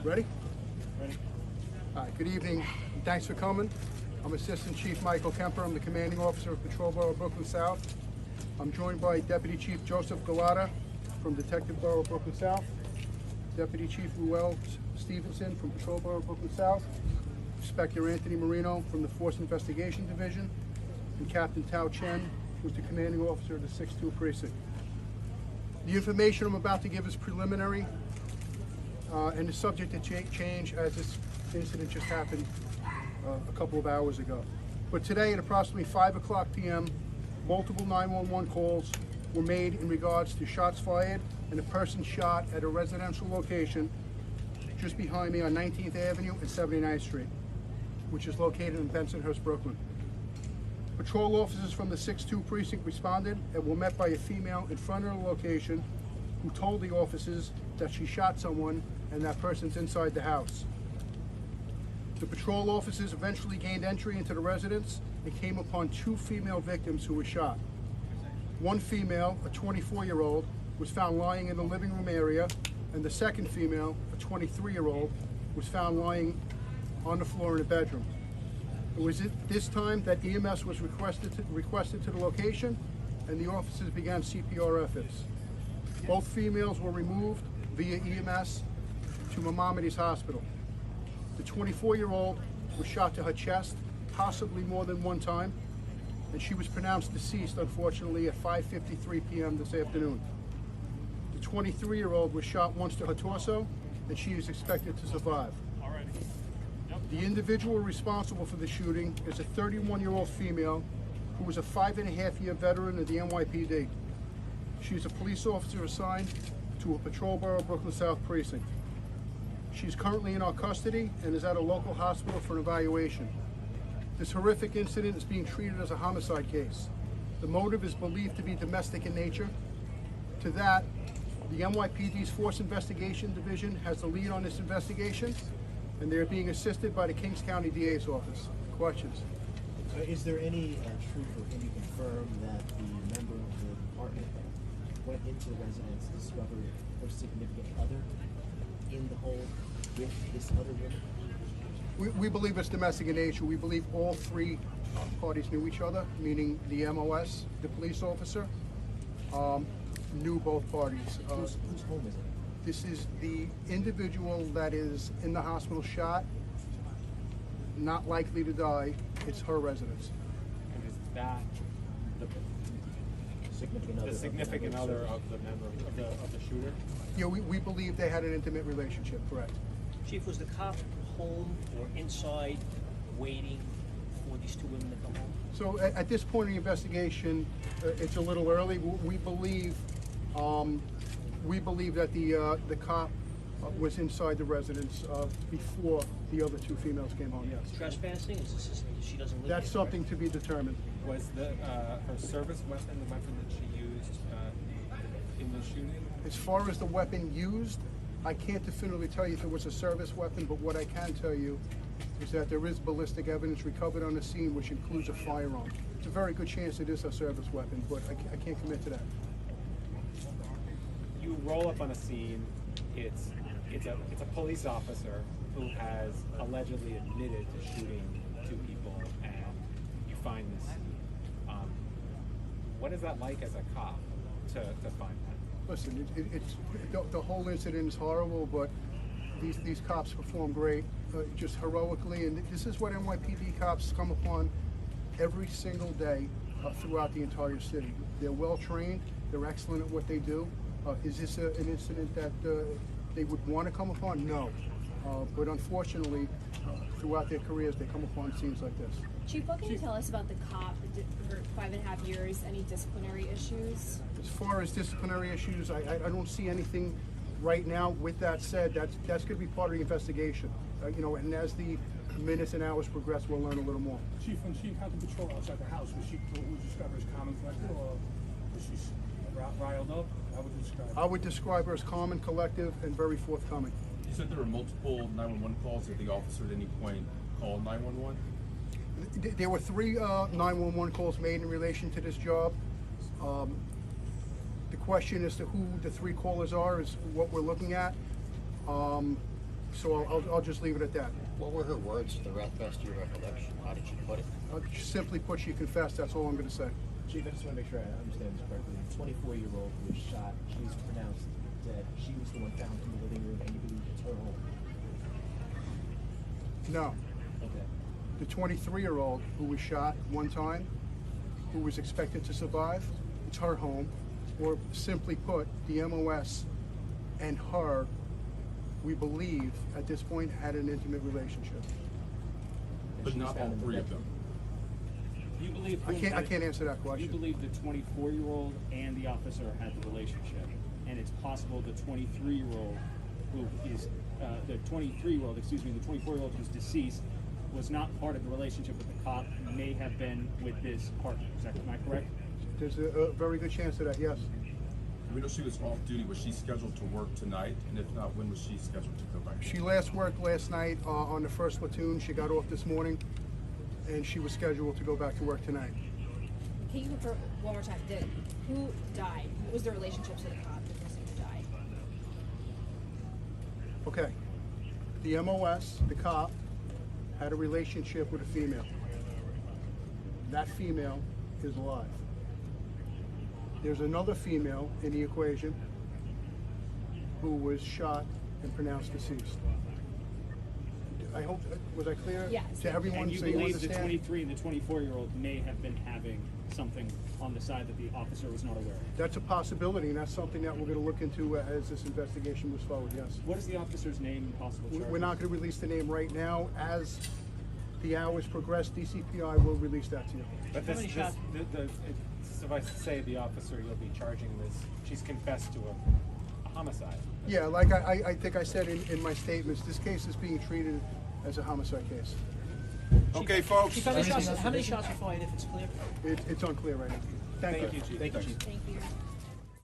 Ready? Ready. All right, good evening, and thanks for coming. I'm Assistant Chief Michael Kemper. I'm the Commanding Officer of Patrol Bureau Brooklyn South. I'm joined by Deputy Chief Joseph Galata from Detective Bureau Brooklyn South, Deputy Chief Ruel Stevenson from Patrol Bureau Brooklyn South, Inspector Anthony Marino from the Force Investigation Division, and Captain Tao Chen, who's the Commanding Officer of the 6-2 Precinct. The information I'm about to give is preliminary and is subject to change as this incident just happened a couple of hours ago. But today at approximately 5 o'clock p.m., multiple 911 calls were made in regards to shots fired and a person shot at a residential location just behind me on 19th Avenue and 79th Street, which is located in Bensonhurst, Brooklyn. Patrol officers from the 6-2 precinct responded and were met by a female in front of the location who told the officers that she shot someone and that person's inside the house. The patrol officers eventually gained entry into the residence and came upon 2 female victims who were shot. One female, a 24-year-old, was found lying in the living room area, and the second female, a 23-year-old, was found lying on the floor in the bedroom. It was at this time that EMS was requested to the location, and the officers began CPR efforts. Both females were removed via EMS to Maimonides Hospital. The 24-year-old was shot to her chest, possibly more than one time, and she was pronounced deceased, unfortunately, at 5:53 p.m. this afternoon. The 23-year-old was shot once to her torso, and she is expected to survive. The individual responsible for the shooting is a 31-year-old female who was a 5.5-year veteran of the NYPD. She is a police officer assigned to a Patrol Bureau Brooklyn South precinct. She is currently in our custody and is at a local hospital for an evaluation. This horrific incident is being treated as a homicide case. The motive is believed to be domestic in nature. To that, the NYPD's Force Investigation Division has the lead on this investigation, and they're being assisted by the Kings County DA's office. Questions? Is there any truth, or can you confirm that the member of the department went into the residence, discovered her significant other in the home with this other woman? We believe it's domestic in nature. We believe all 3 parties knew each other, meaning the MOS, the police officer, knew both parties. Whose home is it? This is the individual that is in the hospital shot, not likely to die. It's her residence. And is that the significant other of the member of the shooter? Yeah, we believe they had an intimate relationship, correct. Chief, was the cop home or inside waiting for these 2 women to come home? So at this point in the investigation, it's a little early. We believe that the cop was inside the residence before the other 2 females came home, yes. Trespassing? Is this, she doesn't live That's here, something to be determined. Was her service weapon the weapon that she used in the shooting? As far as the weapon used, I can't definitively tell you if it was a service weapon, but what I can tell you is that there is ballistic evidence recovered on the scene, which includes a firearm. It's a very good chance it is a service weapon, but I can't commit to that. You roll up on a scene. It's a police officer who has allegedly admitted to shooting 2 people, and you find this scene. What is that like as a cop to find that? Listen, the whole incident is horrible, but these cops perform great, just heroically, and this is what NYPD cops come upon every single day throughout the entire city. They're well trained, they're excellent at what they do. Is this an incident that they would want to come upon? No. But unfortunately, throughout their careers, they come upon scenes like this. Chief, what can you tell us about the cop for 5.5 years? Any disciplinary issues? As far as disciplinary issues, I don't see anything right now. With that said, that's going to be part of the investigation. And as the minutes and hours progress, we'll learn a little more. Chief, when she encountered patrol outside the house, was described as calm and collected, or was she riled up? How would you describe her? I would describe her as calm and collective and very forthcoming. You said there were multiple 911 calls. Did the officer at any point call 911? There were 3 911 calls made in relation to this job. The question as to who the 3 callers are is what we're looking at. So I'll just leave it at that. What were her words to the best of your recollection? How did she put it? I'll just simply put, she confessed, that's all I'm gonna say. Chief, I just want to make sure I understand this correctly. The 24-year-old who was shot, she was pronounced dead. She was the one found in the living room, and you believe it's her home. No. Okay. The 23-year-old who was shot one time, who was expected to survive, it's her home. Or simply put, the MOS and her, we believe, at this point, had an intimate relationship. But not all three of them. You believe I can't answer that You question. believe the 24-year-old and the officer had the relationship, and it's possible the 23-year-old who is the 23-year-old, excuse me, the 24-year-old who's deceased was not part of the relationship with the cop, may have been with this partner. Am I correct? There's a very good chance of that, yes. We know she was off duty. Was she scheduled to work tonight? And if not, when was she scheduled to go back? She last worked last night on the first platoon. She got off this morning, and she was scheduled to go back to work tonight. Can you confirm one more time? Who died? What was the relationship to the cop, the person who died? Okay. The MOS, the cop, had a relationship with a female. That female is alive. There's another female in the equation who was shot and pronounced deceased. I hope, was I clear Yes. to everyone And you so you believe the understand? 23 and the 24-year-old may have been having something on the side that the officer was not aware of. That's a possibility, and that's something that we're going to look into as this investigation moves forward, yes. What is the officer's name and possible charges? We're not going to release the name right now. As the hours progress, DCPI will release that to you. But How many shots? Suffice to say, the officer you'll be charging this, she's confessed to a homicide. Yeah, like I think I said in my statements, this case is being treated as a homicide case. Okay, folks. Chief, how many shots were fired, if it's clear? It's unclear right now. Thank you. Chief. Thank you, Chief. Thank you.